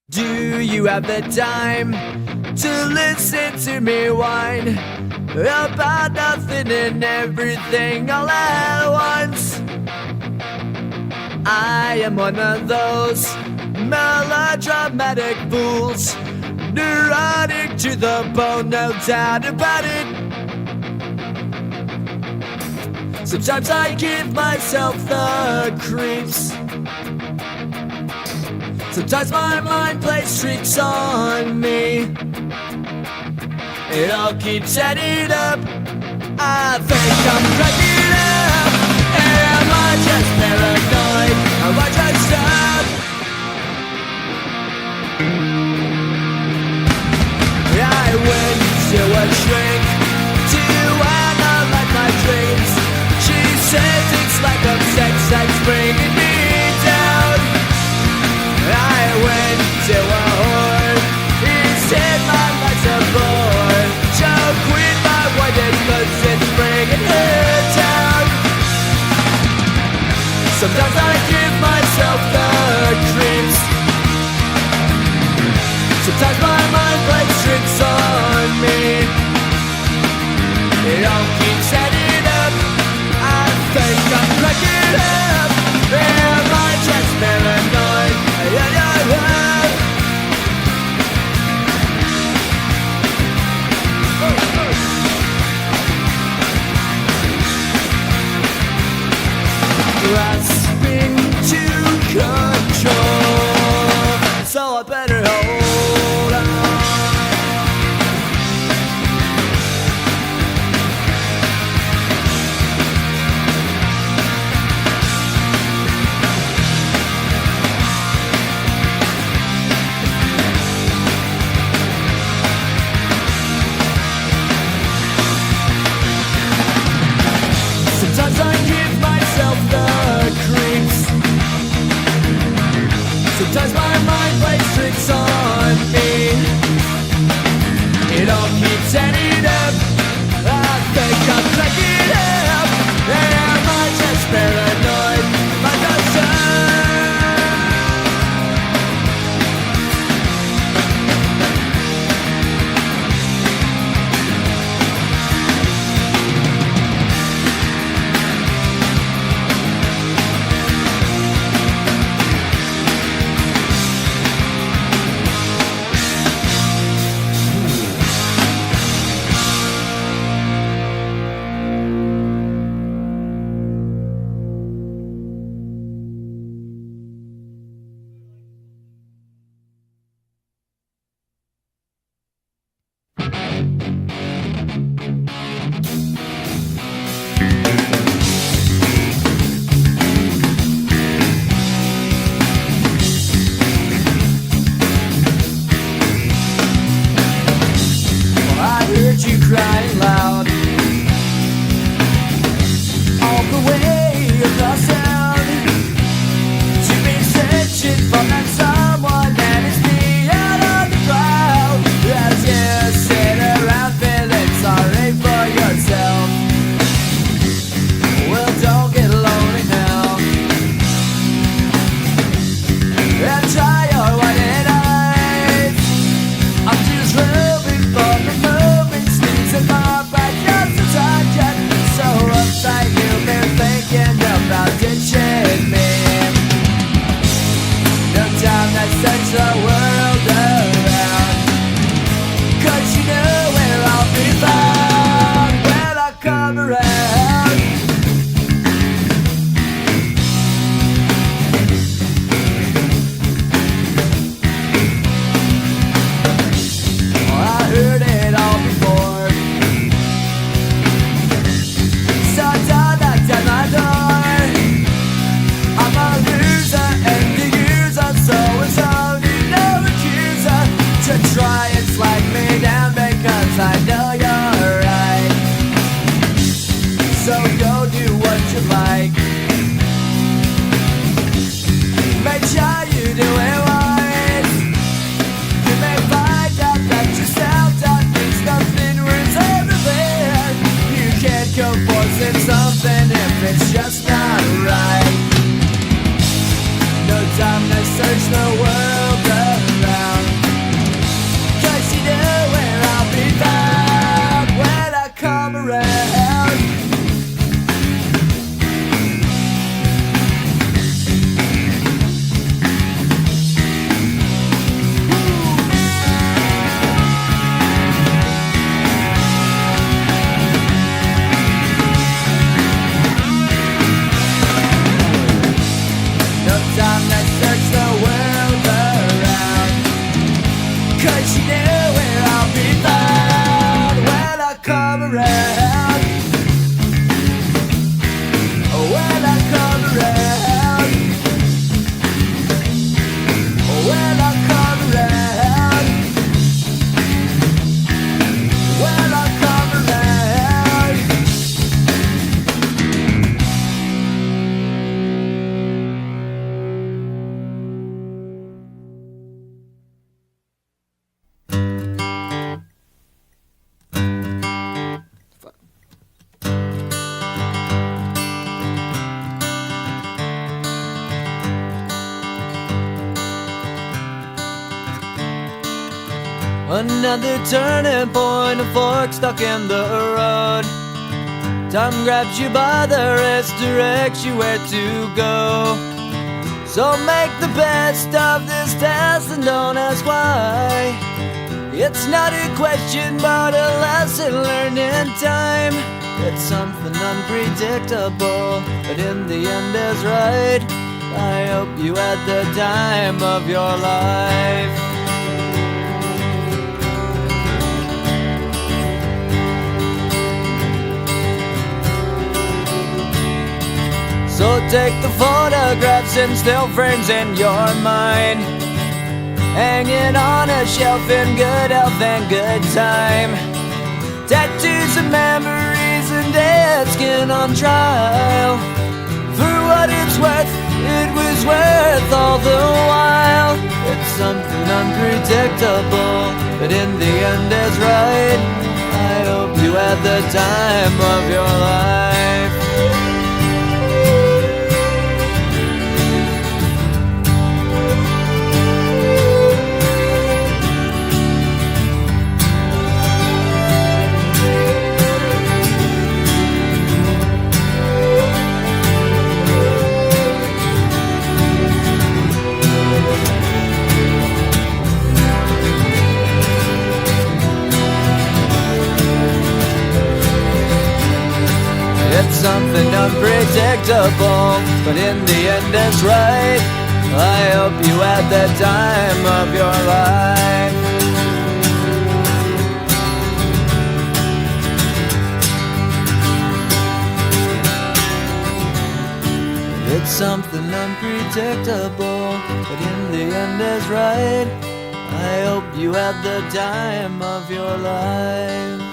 Do you have the time to listen to me whine about nothing and everything all at once? I am one of those melodramatic fools, neurotic to the bone, no doubt about it. Sometimes I give myself the creeps. Sometimes my mind plays tricks on me. It all keeps adding up. I think I'm cracking up. Am I just paranoid? Am I just up? I went to a shrink to analyze my dreams. She says it's like a sex that's bringing me down. I went to a whore. He said my life's a bore. So quit my white cause it's bringing her down. Sometimes I give myself the creeps. Sometimes my mind plays tricks on me. It all keeps adding up. I think I'm cracking up. Am I just paranoid? Grasping to control, so I better hold on. Sometimes I give myself the creeps. Sometimes my mind plays tricks on around, when I come around, when I come around, when I come around. Another turning point, a fork stuck in the road. Time grabs you by the wrist, directs you where to go. So make the best of this test and don't ask why. It's not a question but a lesson learned in time. It's something unpredictable, but in the end is right. I hope you had the time of your life. So take the photographs and still frames in your mind, hanging on a shelf in good health and good time. Tattoos and memories and dead skin on trial. For what it's worth, it was worth all the while. It's something unpredictable, but in the end is right. I hope you had the time of your life. It's something unpredictable, but in the end it's right. I hope you had the time of your life. It's something unpredictable, but in the end is right. I hope you had the time of your life.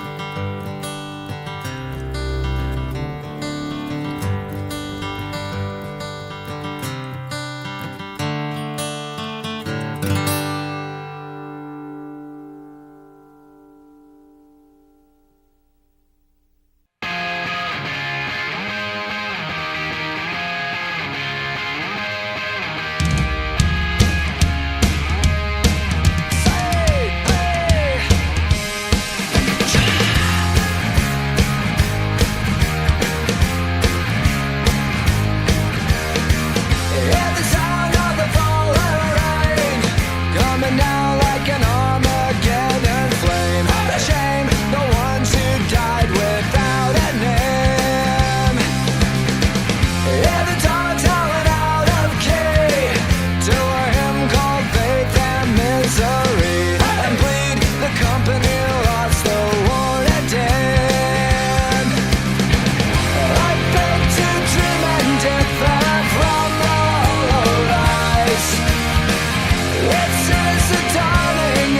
It's a dawning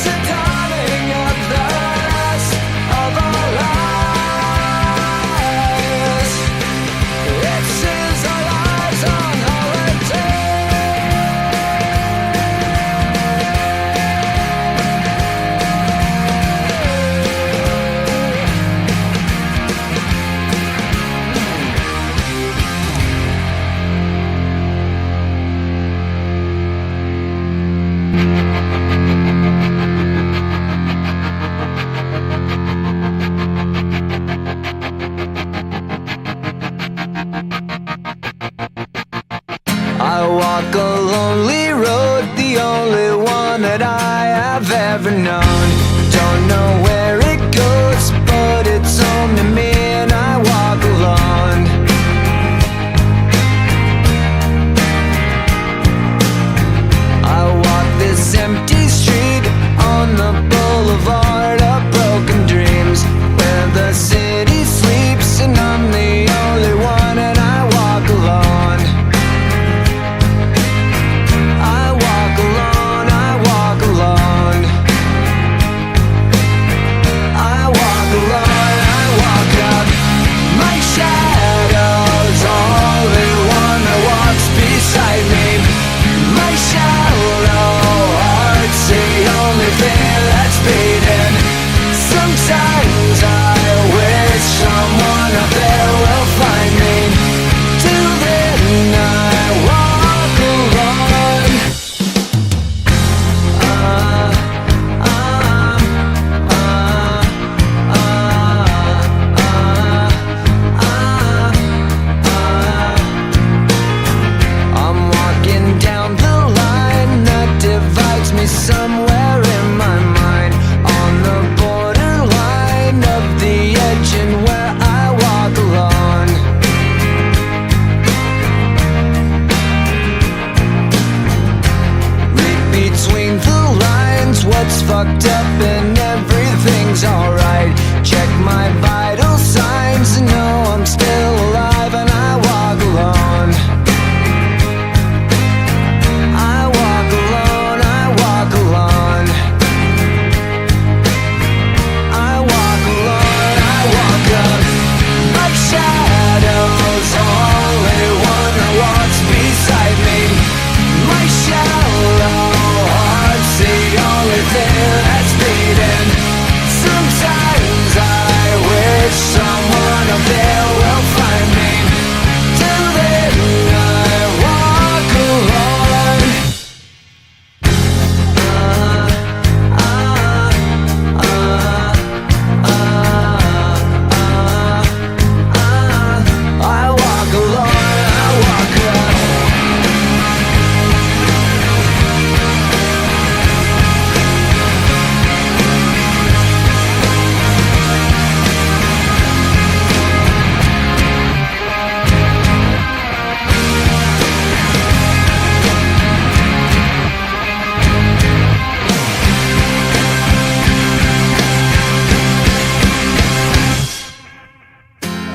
the dawning of the last of our lives. It seems our lives on holiday. I walk a lonely road, the only one that I have ever known. Don't know where it goes, but it's home to me and I walk alone. I walk this empty street on the boulevard of broken dreams, where the city sleeps and I'm the only one and I walk alone. I walk alone, I walk alone. I walk alone, I walk up. My shadow's only one that walks beside me. My shallow heart's the only thing that's beating. Sometimes I wish someone up there will find me. Till then I walk alone. I'm walking down the line that divides me somewhere in my mind, on the borderline of the edge and where I walk alone. Read between the lines what's fucked up and everything's alright. Check my vital signs and know I'm still alive and I walk alone. I walk alone, I walk alone. I walk alone, I walk up. My shadow's only one that walks beside me. My shallow heart's the only thing that's beating. Sometimes I wish someone up there will find me. Till then I walk alone. I walk alone, I walk up.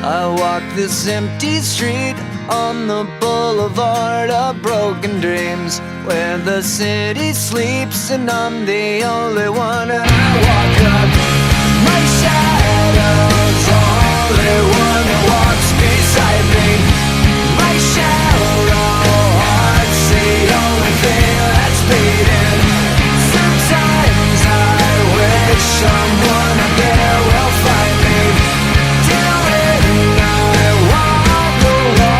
I walk this empty street on the boulevard of broken dreams, where the city sleeps and I'm the only one and I walk up. My shadow's only one that walks beside me. My shallow heart's the only thing that's beating. Sometimes I wish someone up there will find me. Till then I walk alone.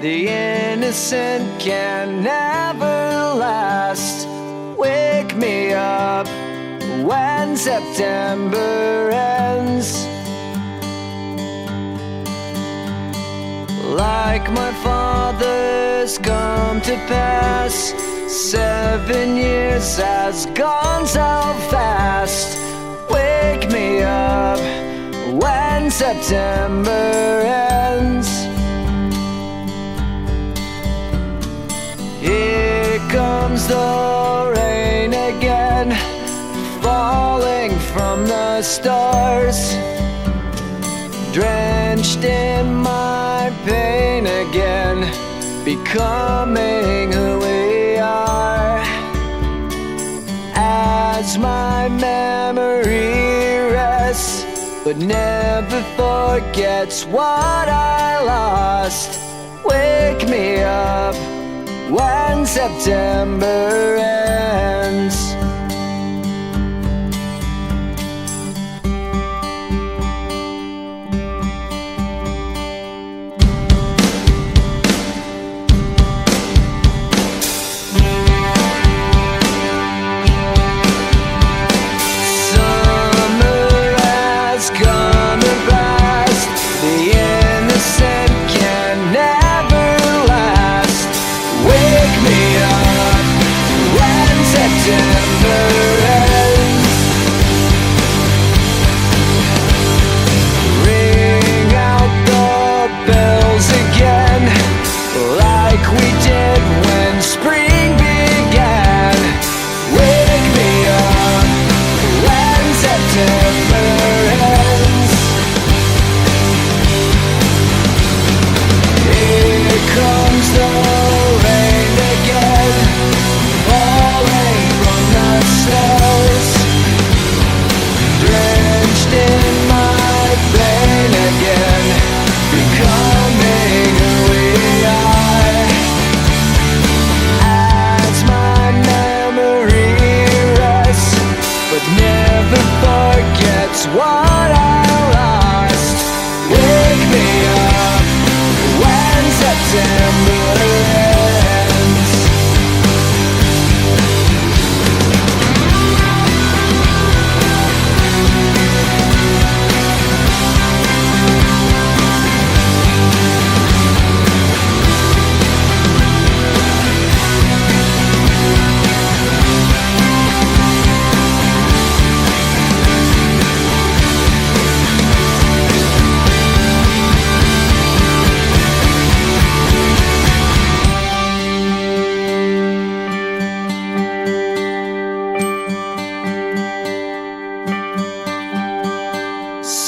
The innocent can never last. Wake me up when September ends. Like my father's come to pass, 7 years has gone so fast. Wake me up when September ends. Here comes the rain again, falling from the stars, drenched in my pain again, becoming who we are. As my memory rests, but never forgets what I lost. Wake me up when September ends.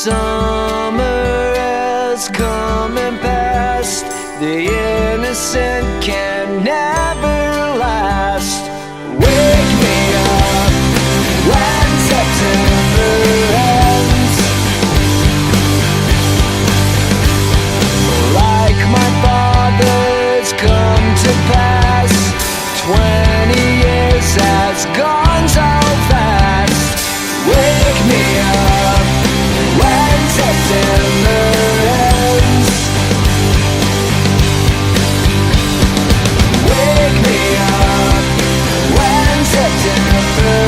Summer has come and passed. The innocent can never last. Wake me up when September ends. Like my father's come to pass, 20 years has gone so fast. Wake me up when September ends. Wake me up when September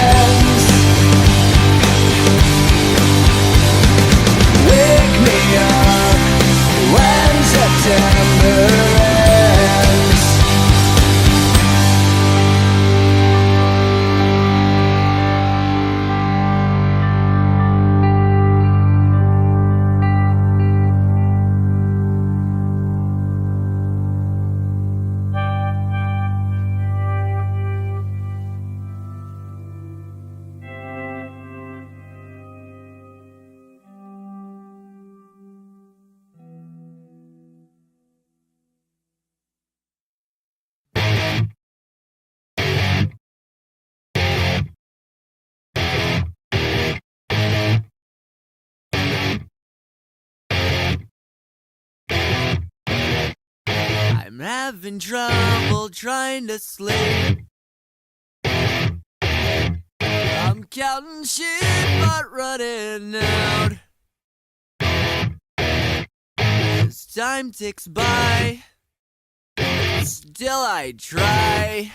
ends. Wake me up when September ends. I'm having trouble trying to sleep. I'm counting sheep but running out. As time ticks by, Still I try.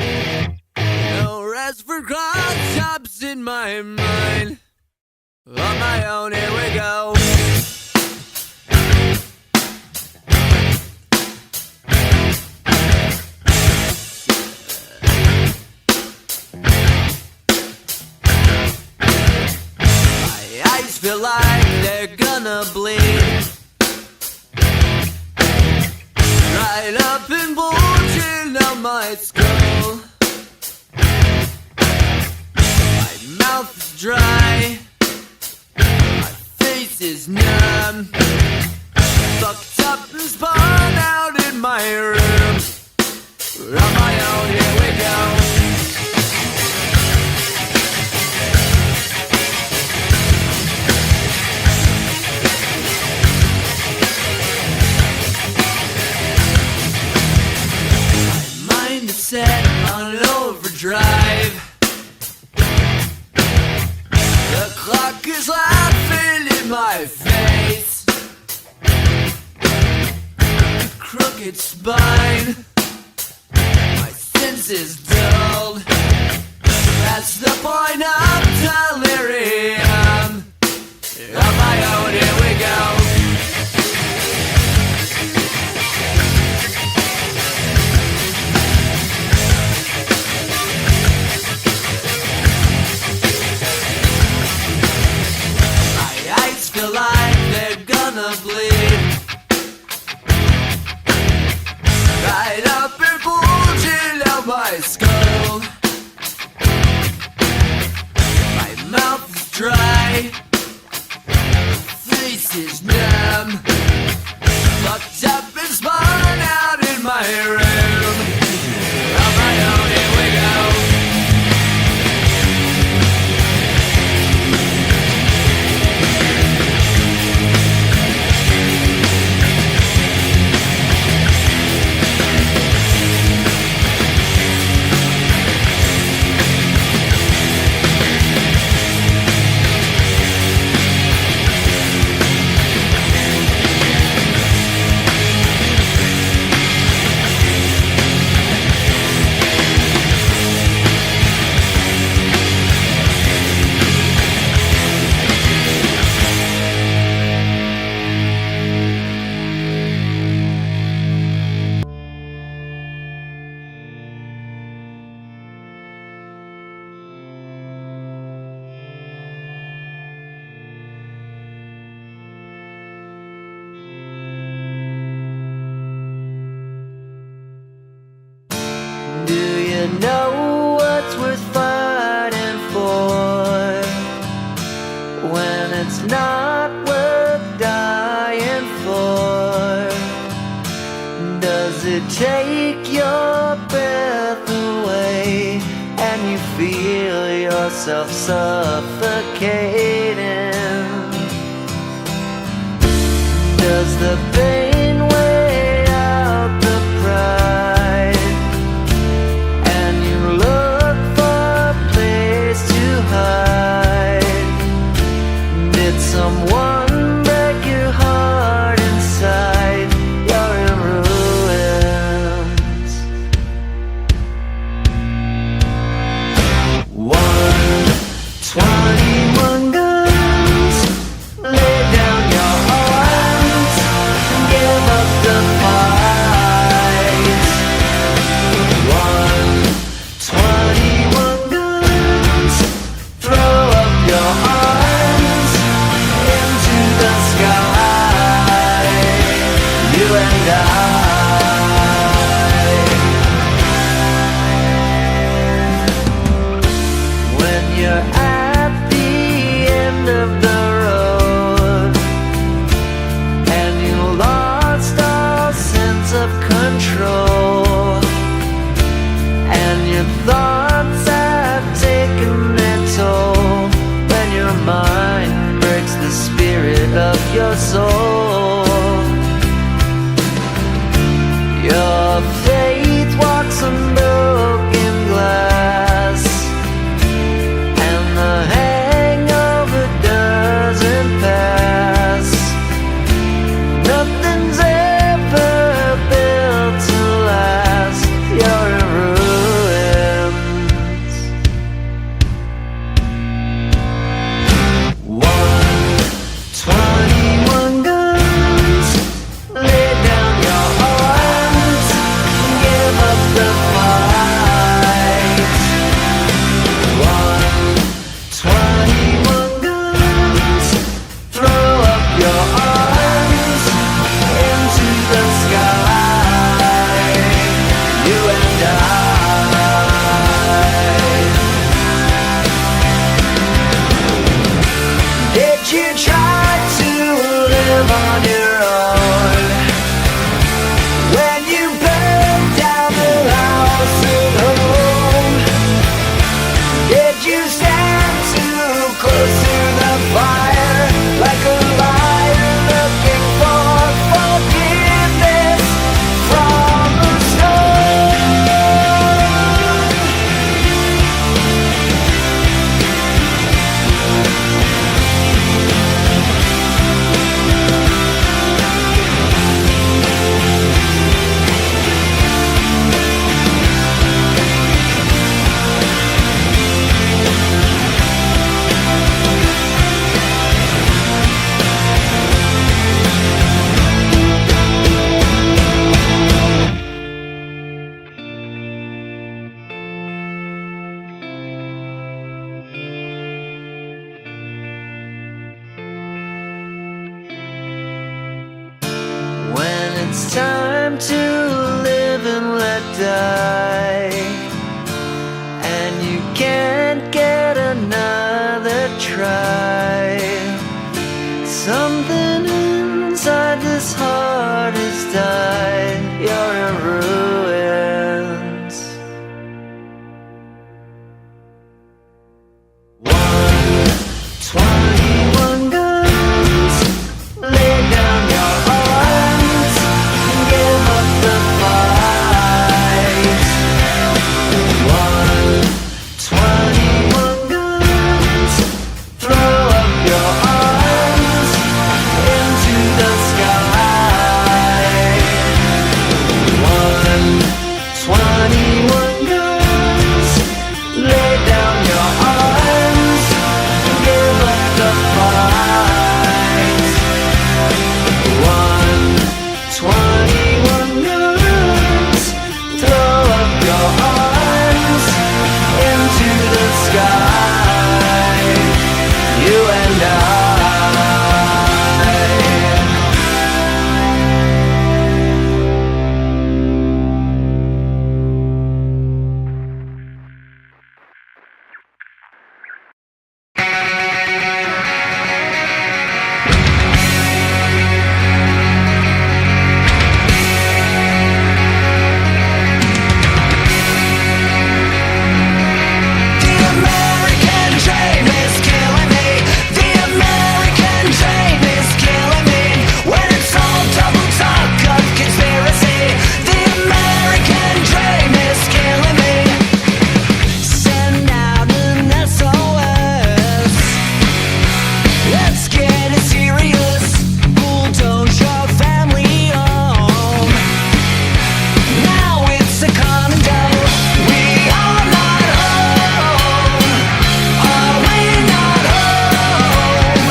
No rest for cross-tops in my mind. On my own, here we go. My eyes feel like they're gonna bleed. Right up and bulging out my skull. My mouth is dry. My face is numb. Fucked up and spun out in my room. On my own, here we go. Set on overdrive. The clock is laughing in my face. Crooked spine. My senses dulled. That's the point of delirium. On my own, here we go. Feel like they're gonna bleed. Right up and bulging out my skull. My mouth is dry. Face is numb. Fucked up and spun out in my room. On my own, here we go. Do you know what's worth fighting for when it's not worth dying for? Does it take your breath away and you feel yourself suffocating? Does the pain weigh out the pride? Did someone break your heart inside? You're in ruins. 121 guns. Lay down your arms. Get time to live and let die, and you can't get another try. Something inside this heart has died. You're in ruins. 121 guns. Lay down your arms and give up the fight. 121 guns. Throw up your arms into the sky. 121 guns. Lay down your arms and give up the fight. 121 guns. Throw up your arms into the sky. You and I. The American dream is killing me. The American dream is killing me. When it's all double talk of conspiracy. The American dream is killing me. Send out an SOS. Let's get it serious. Bulldoze your family home. Now it's a condo. We are not home. Are we not home?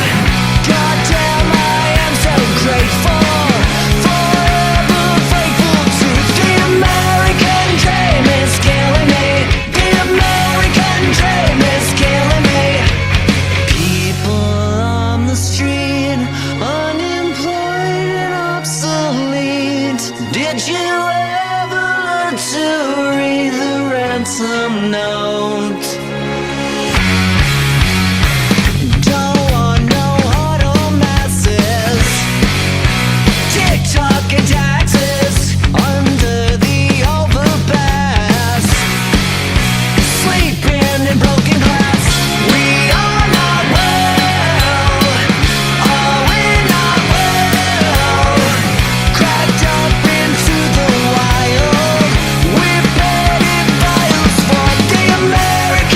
Goddamn, I am so grateful. Forever faithful to the American dream is killing me. The American dream is killing me. People on the street, unemployed and obsolete. Did you ever learn to read the ransom note? Don't want no huddle masses. TikTok and taxes under the overpass. Sleeping in broken glass. We are not well. Are we not well? Cracked up into the wild. We petty files for the American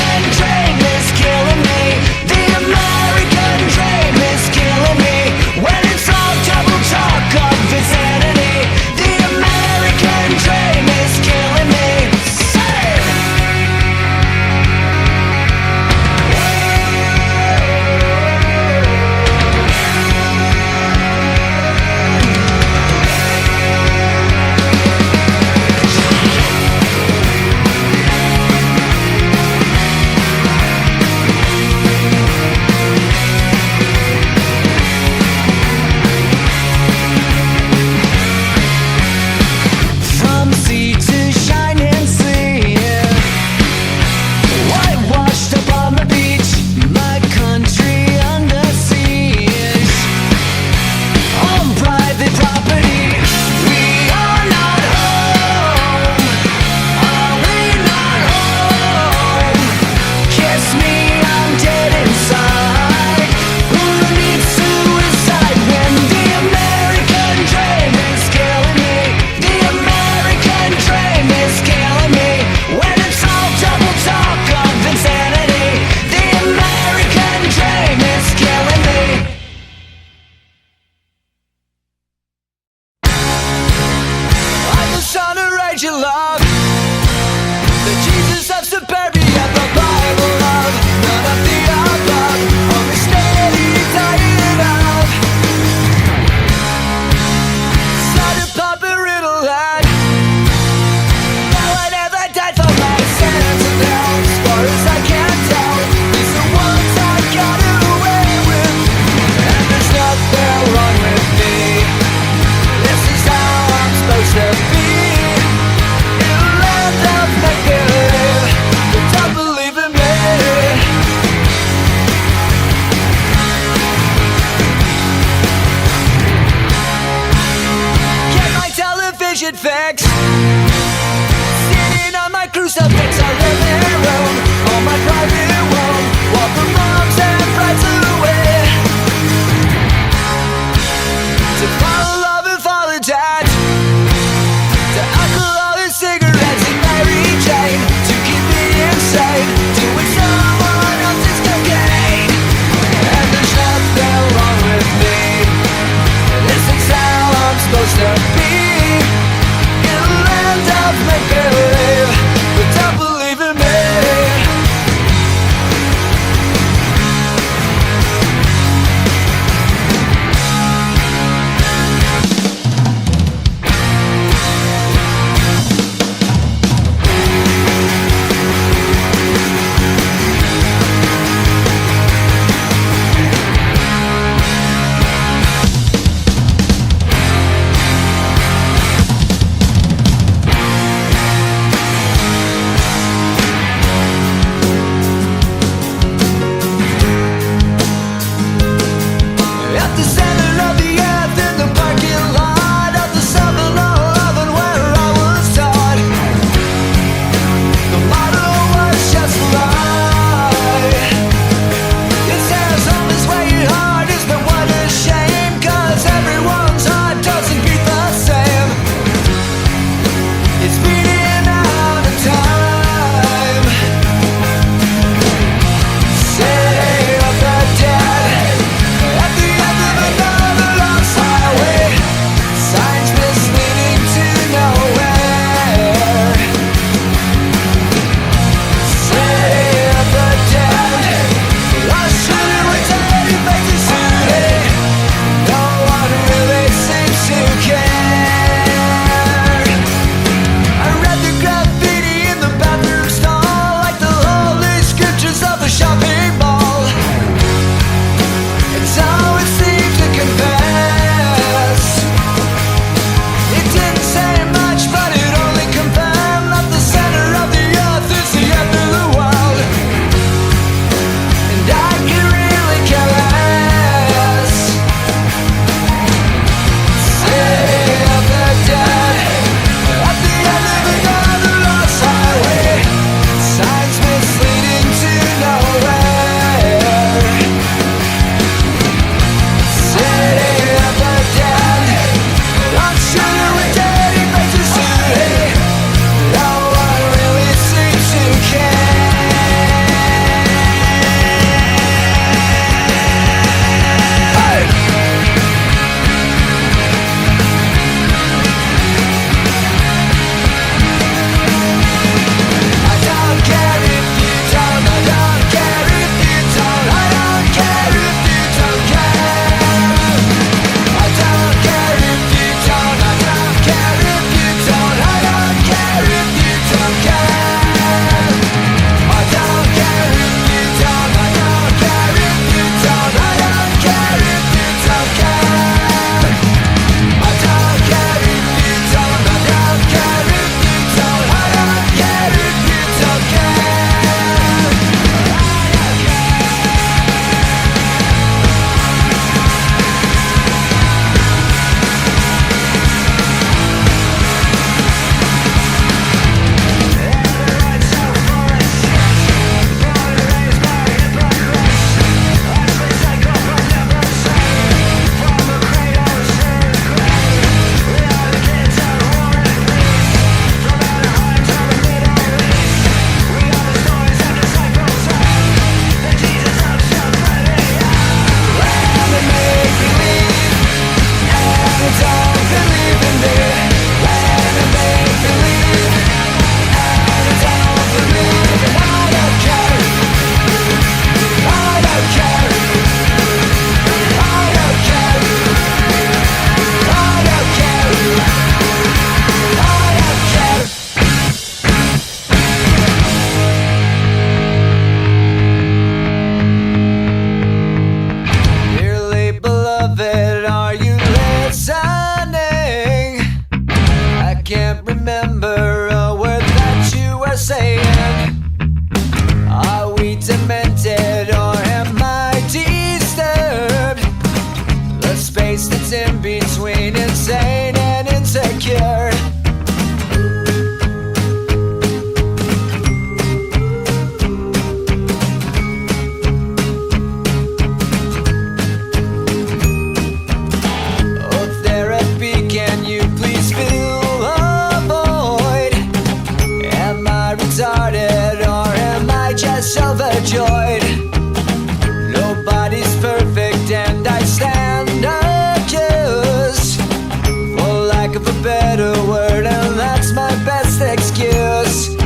my living room, on my private room, while the moms and brides away. To follow love and follow dad, to alcohol and cigarettes and Mary Jane, to keep me insane, doing someone else's cocaine. And there's nothing wrong with me, this is how I'm supposed to be, in a land of make-believe, but don't believe in me. retarded, or am I just overjoyed? Nobody's perfect and I stand accused, for lack of a better word, and that's my best excuse.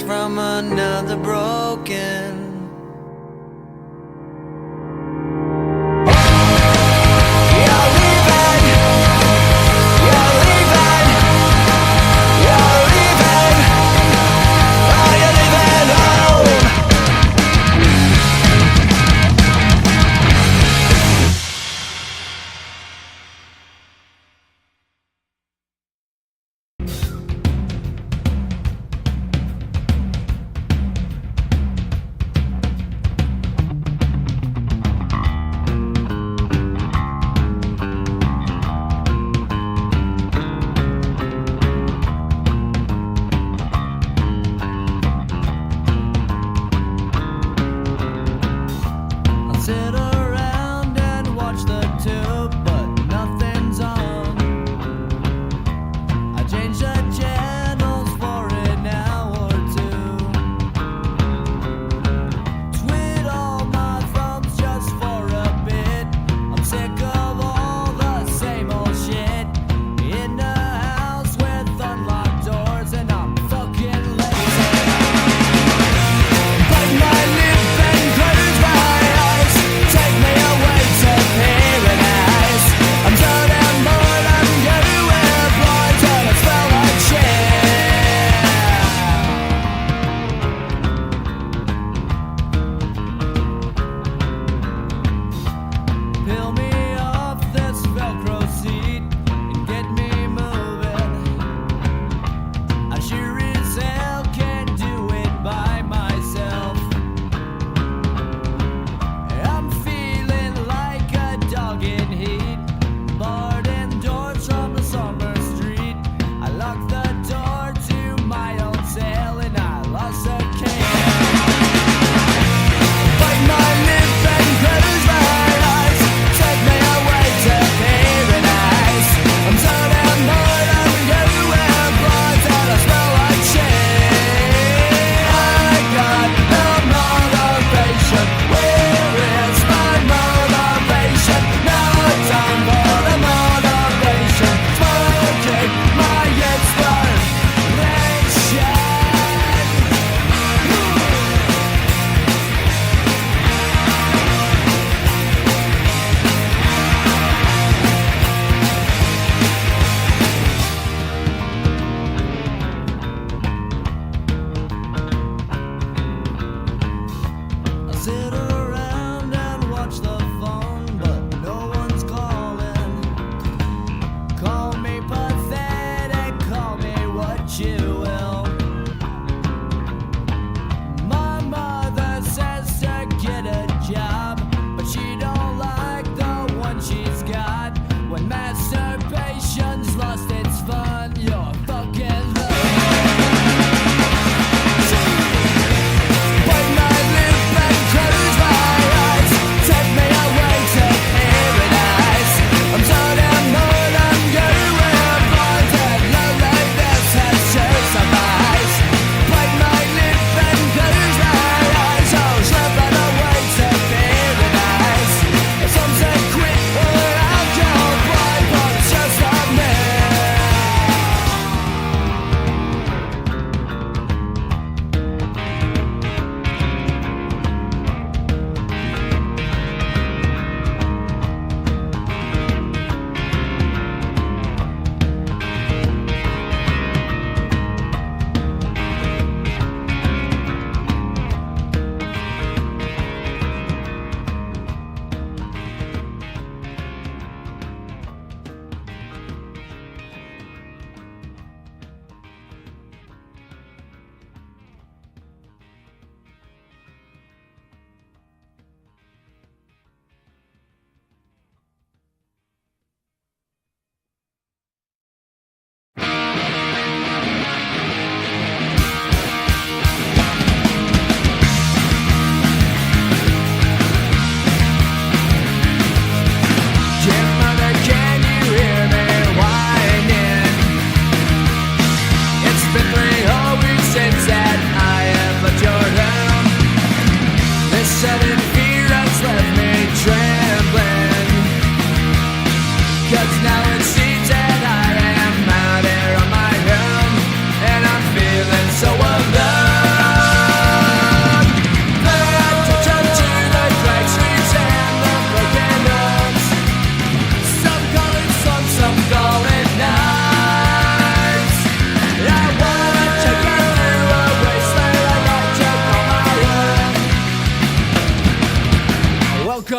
From another broken.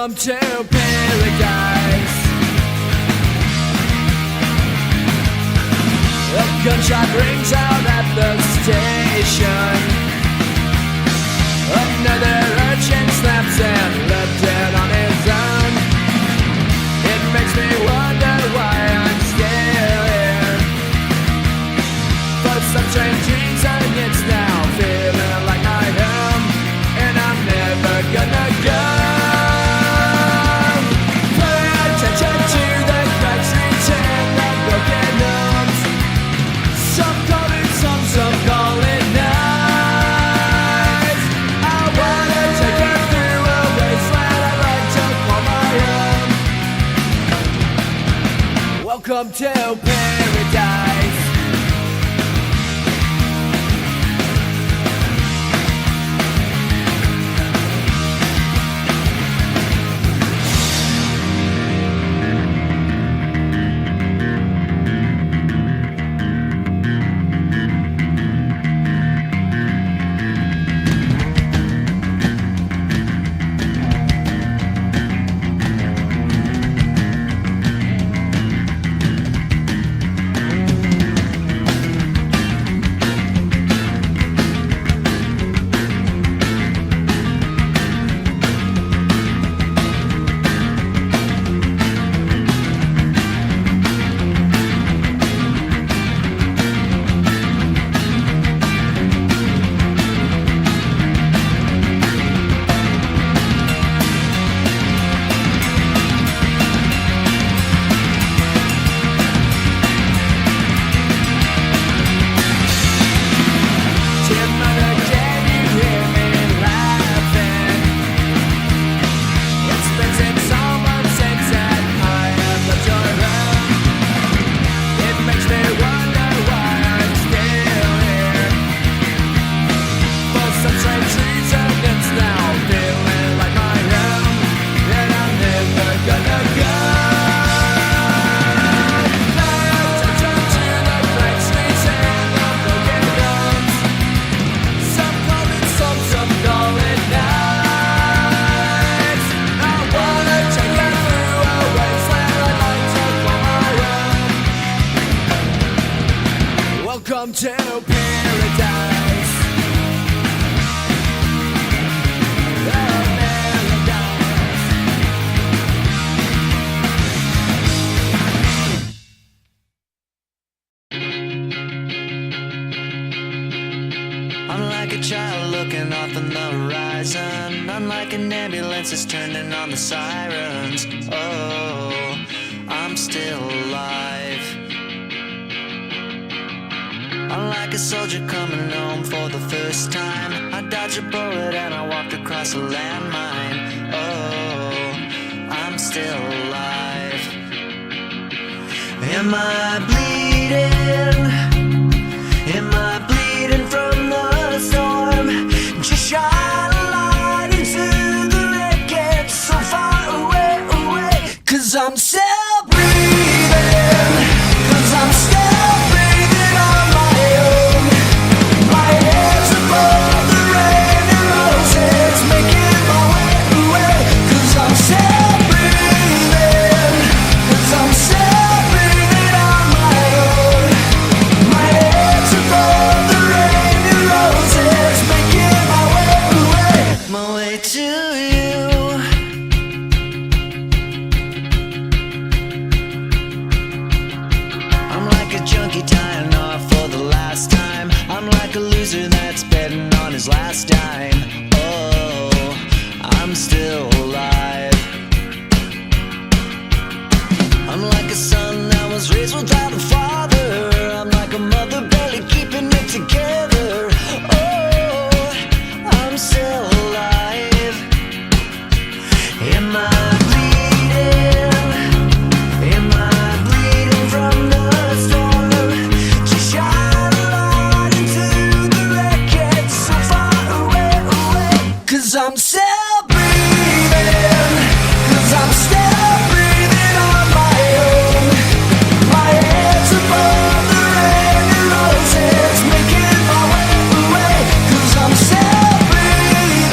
Welcome to paradise. A gunshot rings out at the station. Another urchin snaps and left dead on his own. It makes me wonder why I'm still here. For some strange reason it's now feeling like my home, and I'm never gonna go. Pay attention to the cracks, streets and the broken homes. Some call it some call it nice. I wanna take her through a wasteland I'd like to call my own. Welcome to paradise. Welcome to paradise. I'm like a child looking off on the horizon. I'm like an ambulance that's turning on the sirens. Oh, I'm still alive. I'm like a soldier coming home for the first time. I dodged a bullet and I walked across a landmine. Oh, I'm still alive. Am I bleeding? Am I bleeding from the storm? Just shine a light into the wreckage so far away, away. 'Cause I'm still breathing. 'Cause I'm still breathing on my own. My head's above the rain and roses, making my way away. 'Cause I'm still breathing. 'Cause I'm still breathing on my own. My head's above the rain and roses, making my way away. My way to you. I'm like a junkie tying off for the last time. I'm like a loser that's betting on his last dime. Oh, I'm still alive. I'm like a son that was raised without a father. I'm like a mother barely keeping it together. Oh, I'm still alive. Am I bleeding? Am I bleeding from the storm? Just shine a light into the wreckage so far away, away. 'Cause I'm still breathing. 'Cause I'm still breathing on my own. My head's above the rain and roses, making my way away. 'Cause I'm still breathing.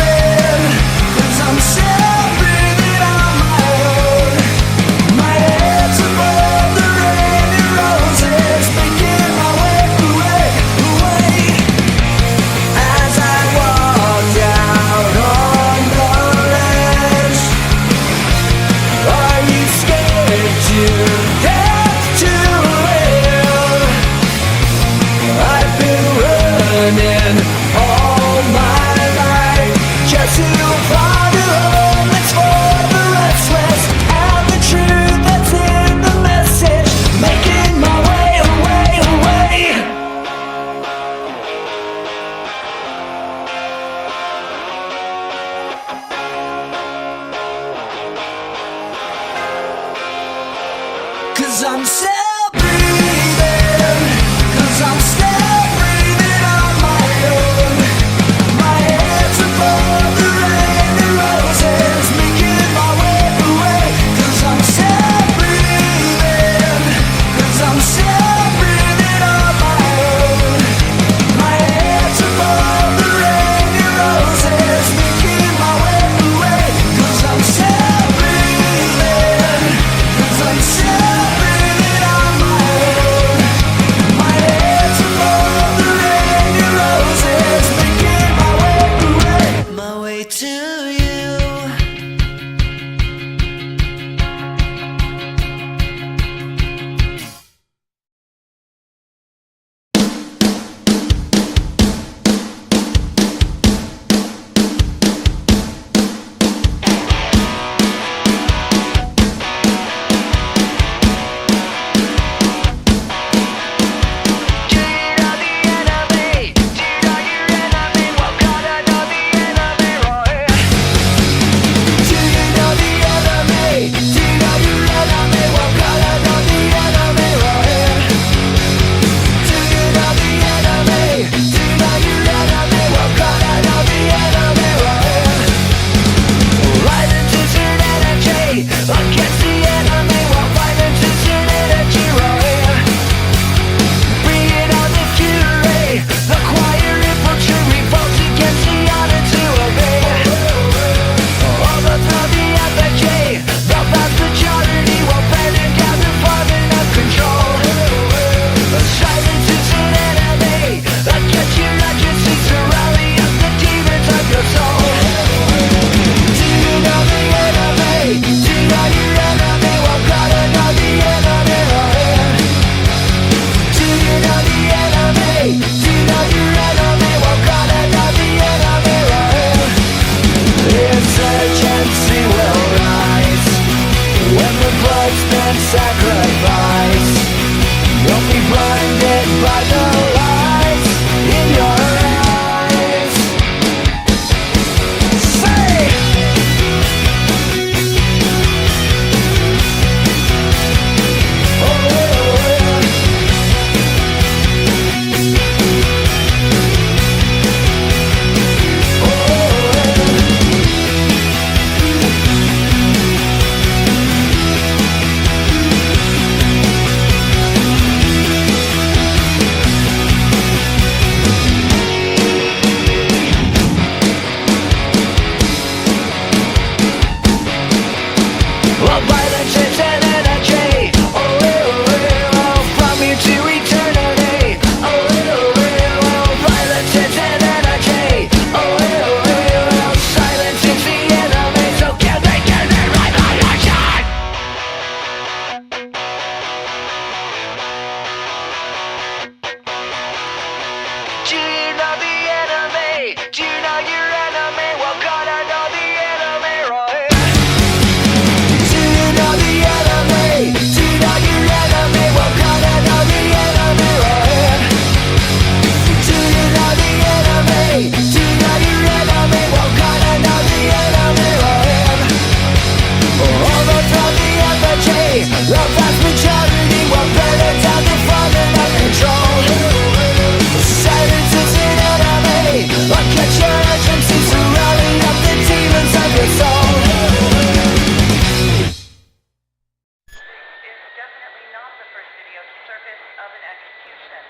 surface of an execution.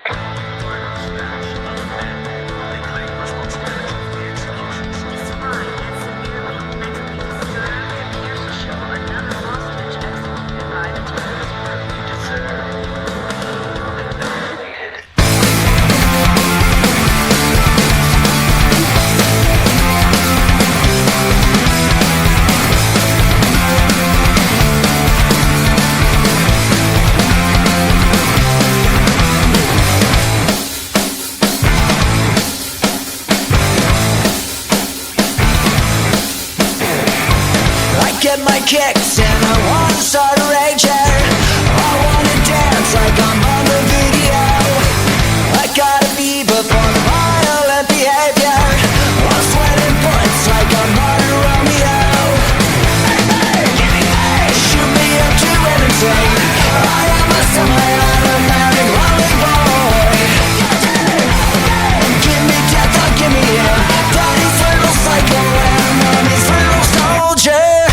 Get my kicks and I wanna start a raging. I wanna dance like I'm on the video. I got a fever for the violent behavior. I'm sweating bullets like I'm not a Romeo. Shoot me up to anything. I am a semi-automatic lonely boy. Give me death or give me him. Daddy's little psycho and mommy's little soldier.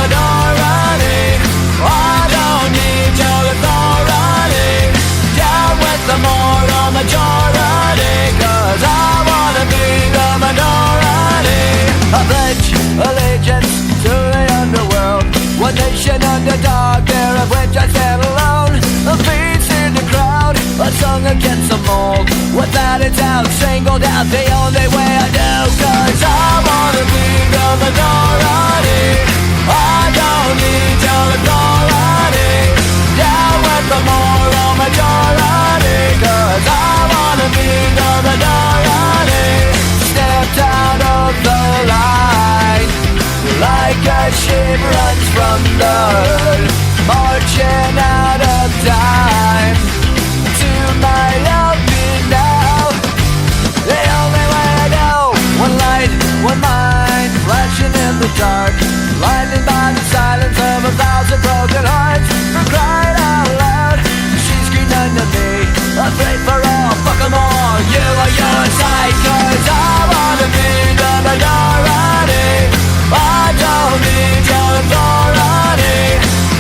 minority. I don't need your authority. Down with the moral majority, 'cause I wanna be the minority. I pledge allegiance to the underworld, one nation under dark, there of which I stand alone. A face in the crowd, a song against the mold. Without a doubt, singled out the only way I do. 'Cause I wanna be the minority. I don't need your authority. Down with the moral majority, 'cause I wanna be the minority. Stepped out of the line, like a ship runs from the herd, marching out of time. To my helping now, the only way I know. One light, one mind, flashing in the dark, blinded by the silence of 1,000 broken hearts. For crying out loud, she screamed under me, afraid for all, fuck 'em all. You are your side, 'cause I wanna be the minority. I don't need your authority.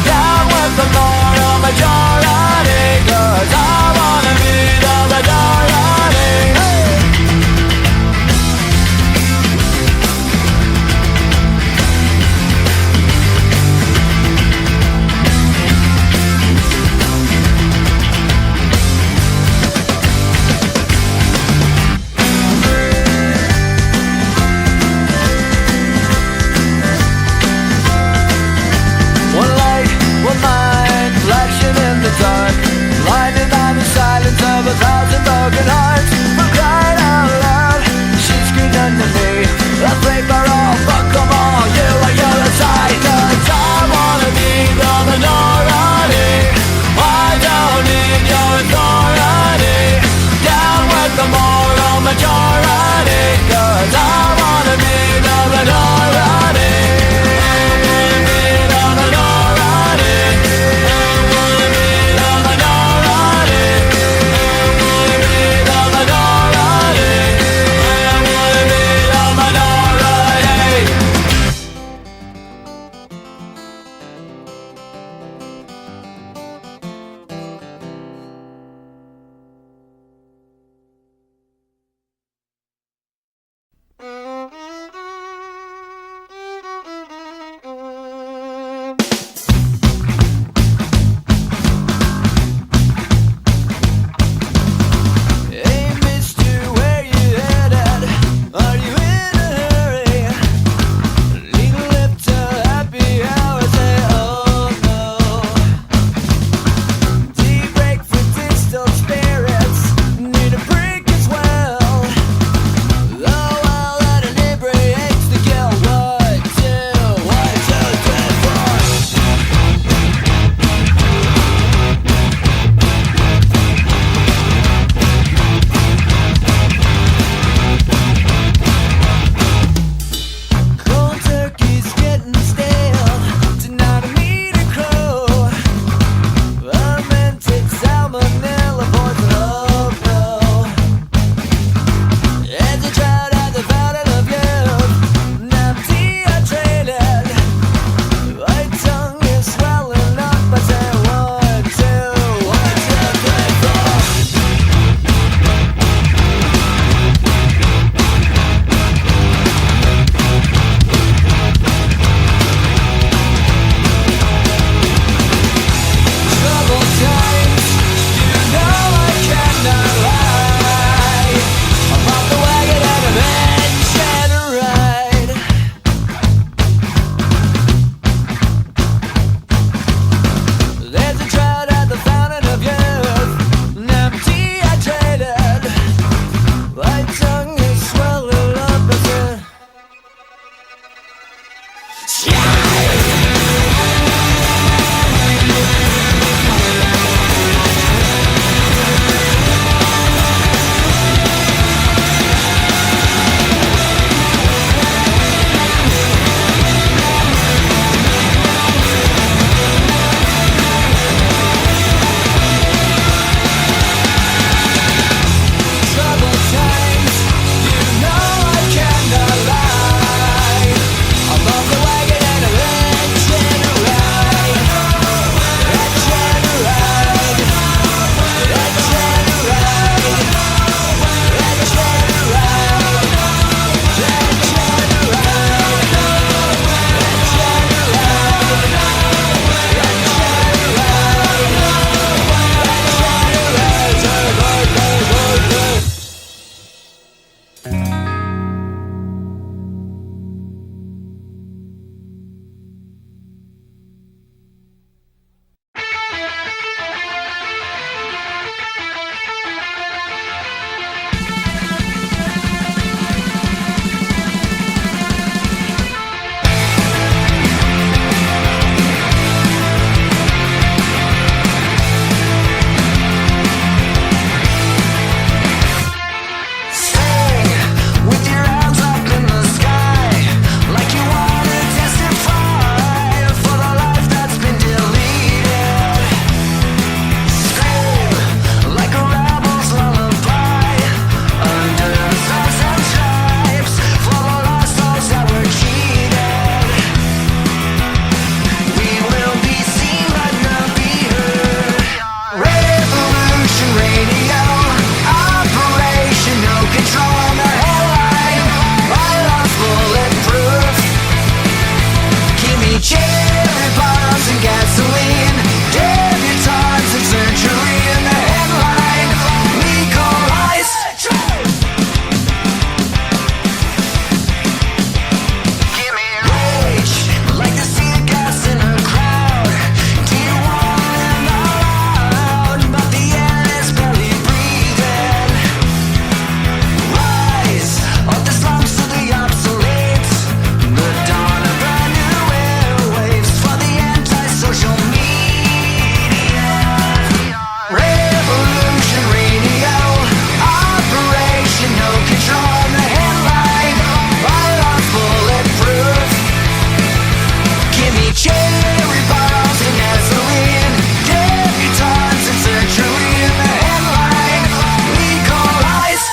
Down with the moral majority, 'cause I wanna be the minority. Hey! cherry bombs and gasoline, debutantes and sertraline. The headline we call ice.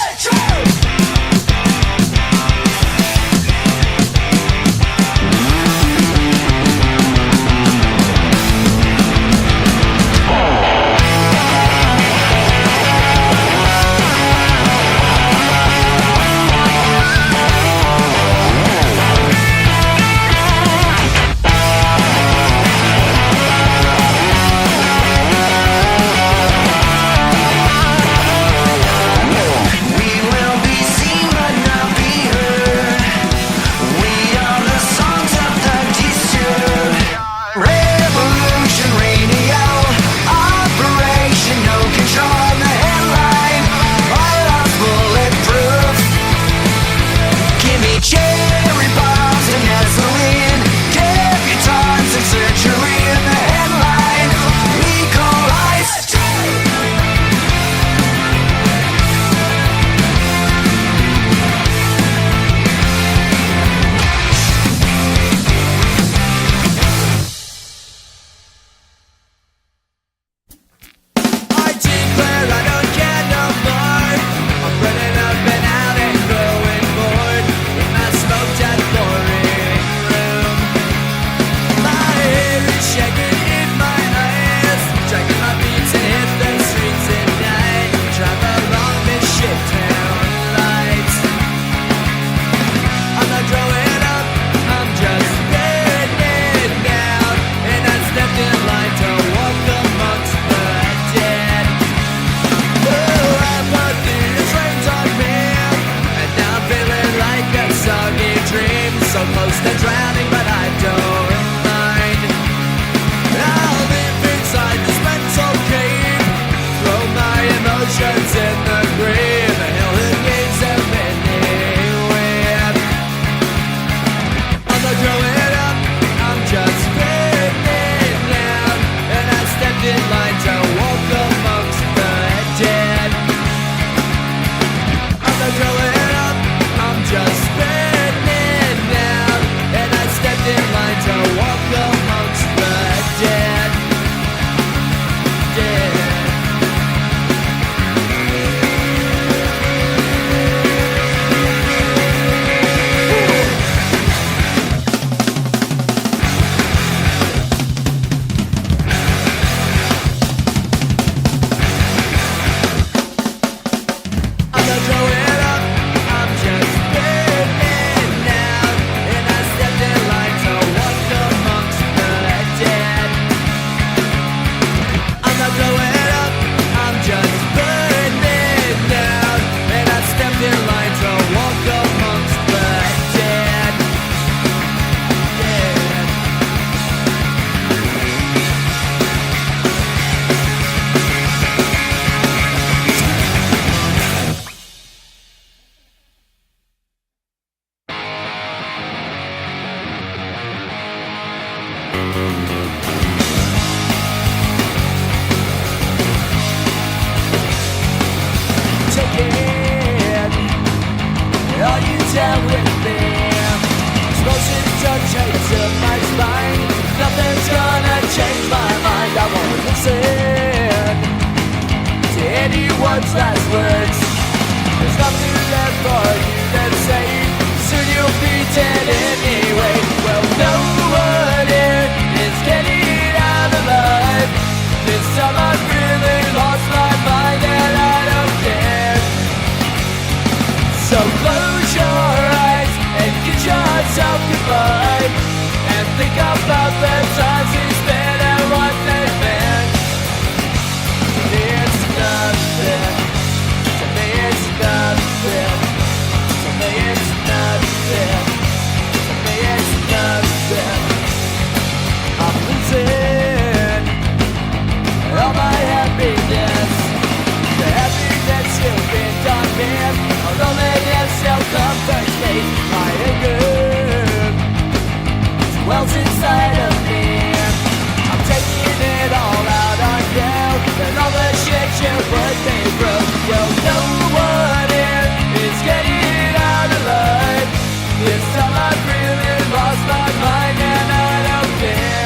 This time I really lost my mind and I don't care.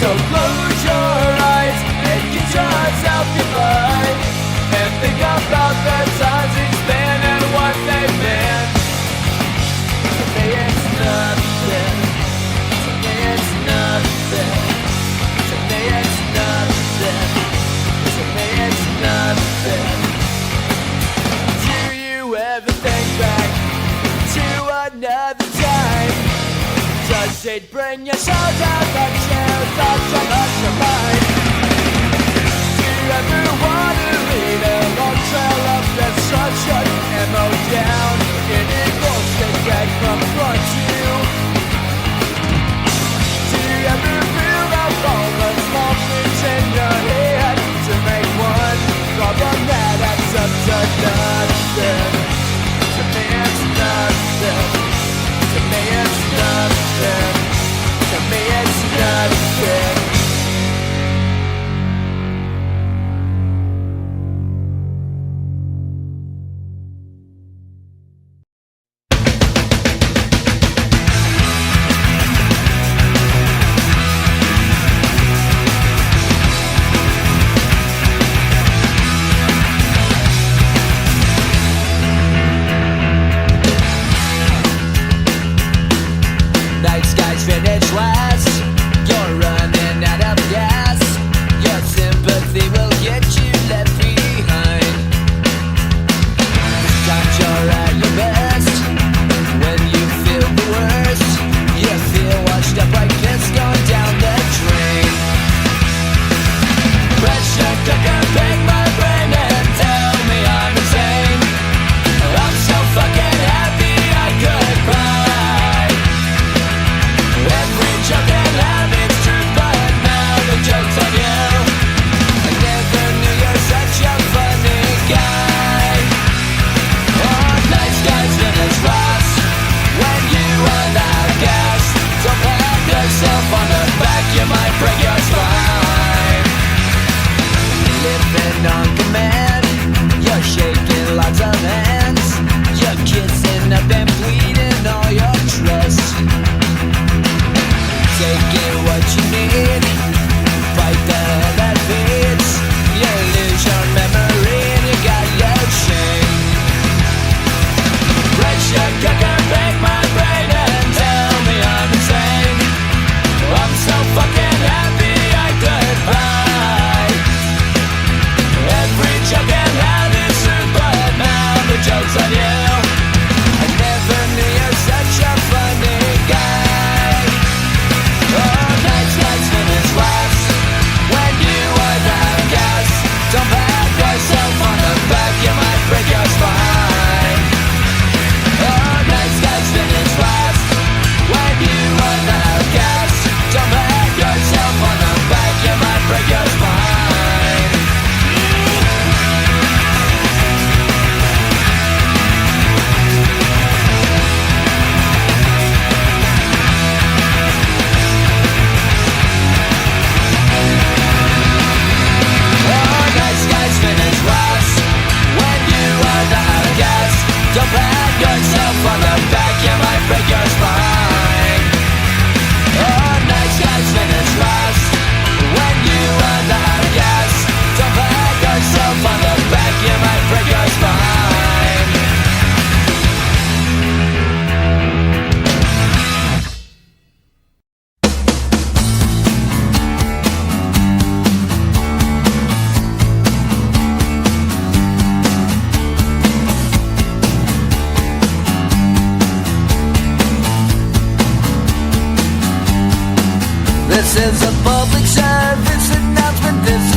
So close your eyes and get yourself in line, and think about the times it's been and what they've been. To me it's nothing. To me it's nothing. To me it's nothing. To me it's nothing. Do you ever think back to another time? Does it bring your soul down the chair, thoughts on your mind? Do you ever want to lead a long trail of destruction, ammo down in eagles that get from front to you? Do you ever feel up all the small things in your head to make one problem that adds up to nothing? To me it's nothing. To me it's nothing. To me it's nothing. Night skies finish last. You're running out of gas. Your sympathy will get you left behind. Sometimes you're at your best when you feel the worst. You feel washed up like this going down the drain. Pressure cooker, bang my brain and tell me I'm insane. I'm so fucking happy I could cry. Every joke and have its truth, but now the joke's on you. I never knew you're such a funny guy. Oh, nice guys finish last when you run out of gas. Don't pat yourself on the back, you might break your spine. Living on command, you're shaking lots of hands. You're kissing up and bleeding all your trust. Taking what you need, fight the hell that feeds. You lose your memory and you got no shame. Pressure cooker, break my brain and tell me I'm insane. I'm so fucking happy I could buy. Every joke and have its truth, but now the joke's on you. I never knew you're such a funny guy. Oh, nights finish last when you run out of gas. Don't pat yourself on the back, you might break your spine. Oh, nights finish last when you run out of gas. Don't pat yourself on the back, you might break your spine. Oh, nice guys finish last when you run out of gas. Don't pat yourself on the back, you might break your spine. Oh, nice guys finish last when you run out of gas. Don't pat yourself on the back, you might break your spine. This is a public service announcement. This